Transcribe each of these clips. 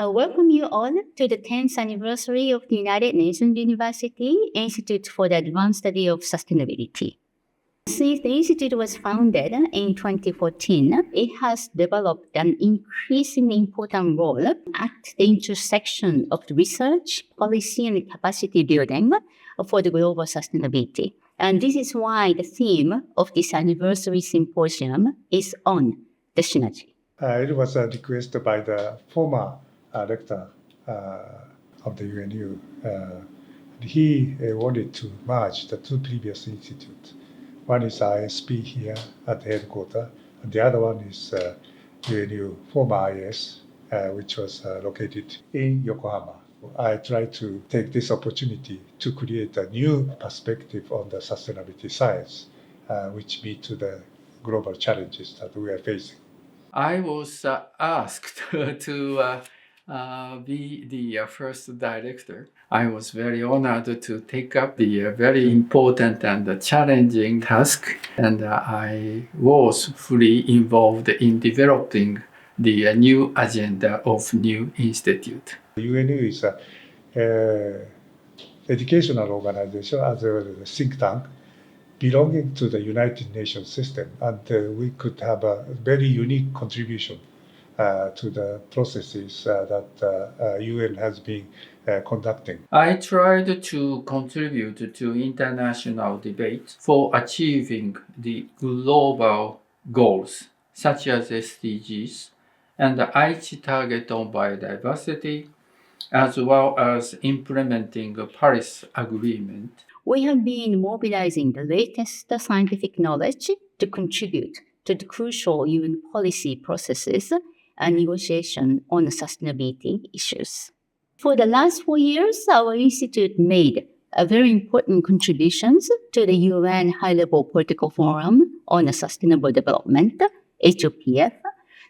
I welcome you all to the 10th anniversary of the United Nations University Institute for the Advanced Study of Sustainability. Since the Institute was founded in 2014, it has developed an increasingly important role at the intersection of research, policy, and capacity building for the global sustainability. And this is why the theme of this anniversary symposium is on the synergy. It was a request by the former rector of the UNU. He wanted to merge the two previous institutes. One is ISP here at the headquarters, and the other one is UNU former IAS, which was located in Yokohama. I tried to take this opportunity to create a new perspective on the sustainability science, which meet to the global challenges that we are facing. I was asked to be the first director. I was very honored to take up the very important and challenging task, and I was fully involved in developing the new agenda of new institute. UNU is an educational organization as well as a think tank belonging to the United Nations system, and we could have a very unique contribution to the processes that UN has been conducting. I tried to contribute to international debate for achieving the global goals, such as SDGs and the Aichi target on biodiversity, as well as implementing the Paris Agreement. We have been mobilizing the latest scientific knowledge to contribute to the crucial UN policy processes and negotiation on sustainability issues. For the last 4 years, our institute made very important contributions to the UN High-Level Political Forum on Sustainable Development, HOPF,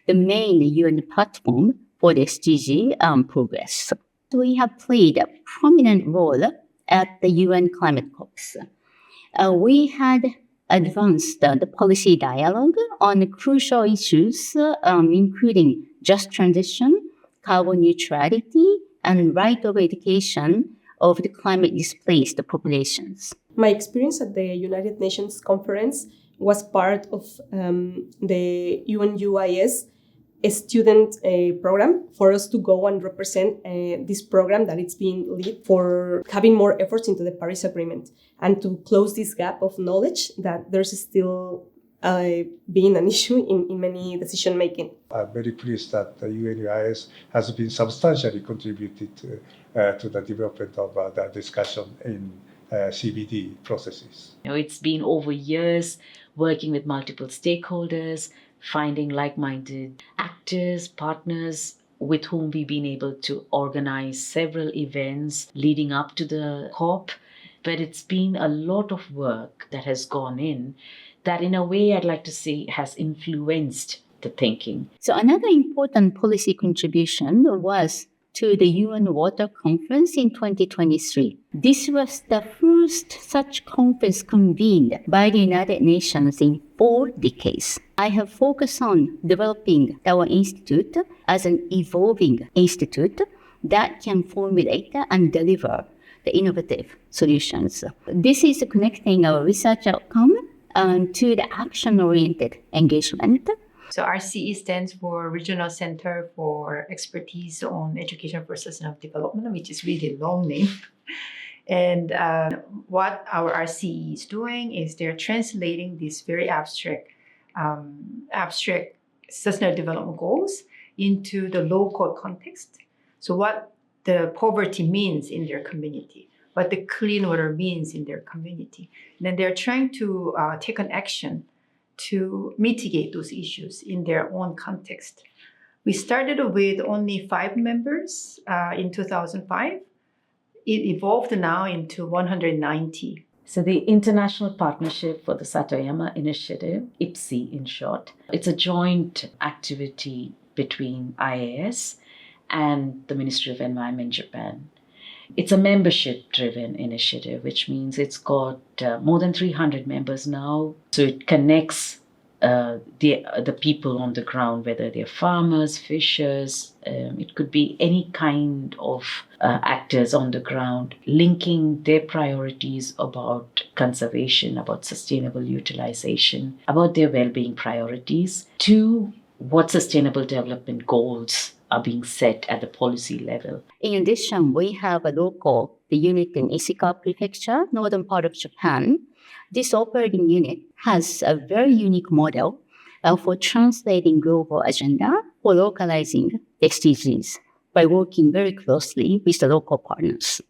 the main UN platform for the SDG progress. We have played a prominent role at the UN Climate COPs. We had advanced the policy dialogue on crucial issues, including just transition, carbon neutrality, and right of education of the climate displaced populations. My experience at the United Nations conference was part of the UNU-IAS a student program for us to go and represent this program that it's being led for having more efforts into the Paris Agreement and to close this gap of knowledge that there's still being an issue in many decision making. I'm very pleased that the UNU-IAS has been substantially contributed to the development of the discussion in CBD processes. It's been over years working with multiple stakeholders, finding like-minded actors, partners with whom we've been able to organize several events leading up to the COP. But it's been a lot of work that has gone in that, in a way, I'd like to say has influenced the thinking. So another important policy contribution was to the UN Water Conference in 2023. This was the first such conference convened by the United Nations in 4 decades. I have focused on developing our institute as an evolving institute that can formulate and deliver the innovative solutions. This is connecting our research outcome to the action-oriented engagement. So RCE stands for Regional Center for Expertise on Education for Sustainable Development, which is really a long name. And what our RCE is doing is they're translating these very abstract sustainable development goals into the local context. So what the poverty means in their community, what the clean water means in their community. And then they're trying to take an action to mitigate those issues in their own context. We started with only 5 members in 2005. It evolved now into 190. So the International Partnership for the Satoyama Initiative, IPSI in short, it's a joint activity between IAS and the Ministry of Environment Japan. It's a membership-driven initiative, which means it's got more than 300 members now. So it connects the people on the ground, whether they're farmers, fishers, it could be any kind of actors on the ground, linking their priorities about conservation, about sustainable utilization, about their well-being priorities to what sustainable development goals are being set at the policy level. In addition, we have a local the unit in Ishikawa Prefecture, northern part of Japan. This operating unit has a very unique model for translating global agenda for localizing the SDGs by working very closely with the local partners.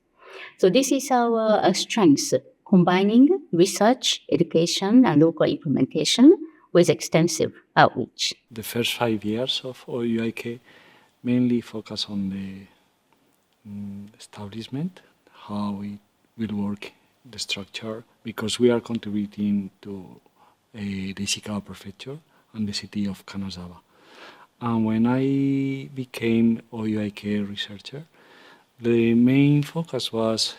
So this is our strength, combining research, education, and local implementation with extensive outreach. The first 5 years of OUIK mainly focus on the establishment, how it will work, the structure, because we are contributing to the Ishikawa Prefecture and the city of Kanazawa. And when I became OUIK researcher, the main focus was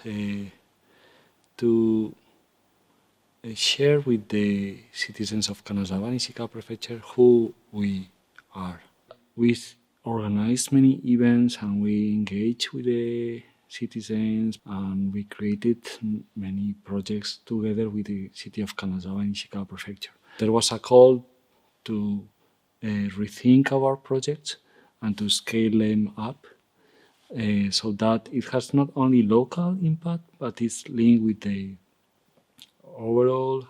to share with the citizens of Kanazawa and Ishikawa Prefecture who we are. We organized many events and we engaged with the citizens, and we created many projects together with the city of Kanazawa and Ishikawa Prefecture. There was a call to rethink our projects and to scale them up so that it has not only local impact, but it's linked with the overall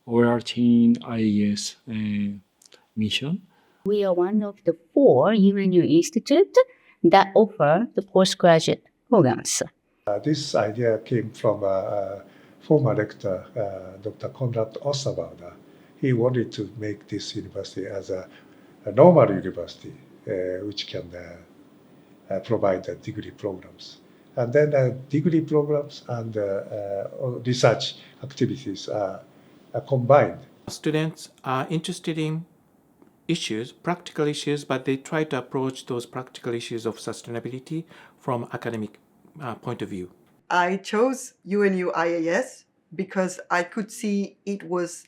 overarching IAS mission. We are one of the 4 UNU institutes that offer the postgraduate programs. This idea came from former rector, Dr. Konrad Osterwalder. He wanted to make this university as a normal university, which can provide degree programs. And then degree programs and research activities are combined. Students are interested in issues, practical issues, but they try to approach those practical issues of sustainability from academic point of view. I chose UNU-IAS because I could see it was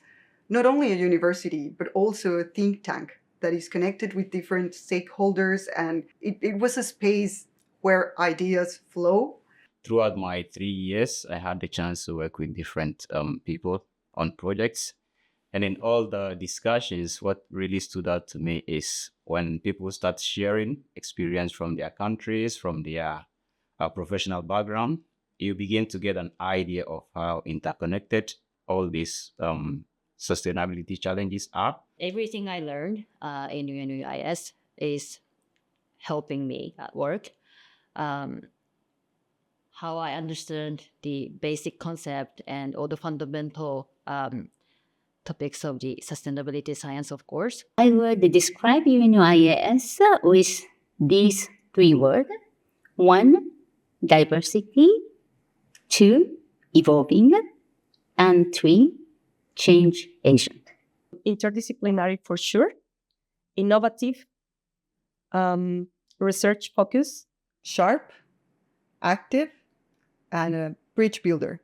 not only a university, but also a think tank that is connected with different stakeholders, and it was a space where ideas flow. Throughout my 3 years, I had the chance to work with different people on projects. And in all the discussions, what really stood out to me is when people start sharing experience from their countries, from their professional background, you begin to get an idea of how interconnected all these sustainability challenges are. Everything I learned in UNU-IAS is helping me at work. How I understand the basic concept and all the fundamental topics of the sustainability science, of course. I would describe UNU-IAS with these 3 words. 1, diversity. 2, evolving. And 3, change agent. Interdisciplinary for sure, innovative, research focus, Sharp, active, and a bridge builder.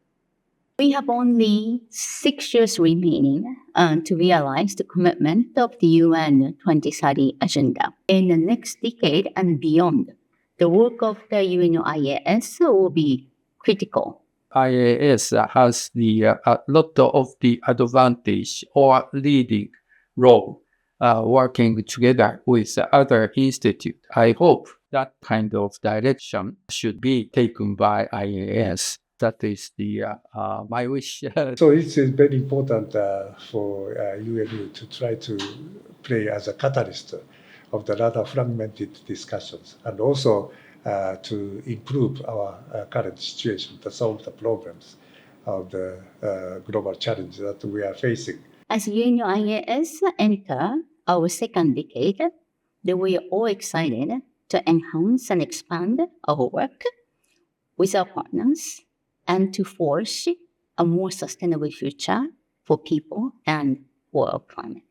We have only 6 years remaining to realize the commitment of the UN 2030 agenda. In the next decade and beyond, the work of the UNU-IAS will be critical. IAS has a lot of the advantage or leading role working together with other institutes. I hope that kind of direction should be taken by IAS. That is my wish. So it's very important for UNU to try to play as a catalyst of the rather fragmented discussions, and also to improve our current situation, to solve the problems of the global challenges that we are facing. As UNU-IAS enter our 2nd decade, we are all excited to enhance and expand our work with our partners and to forge a more sustainable future for people and for our planet.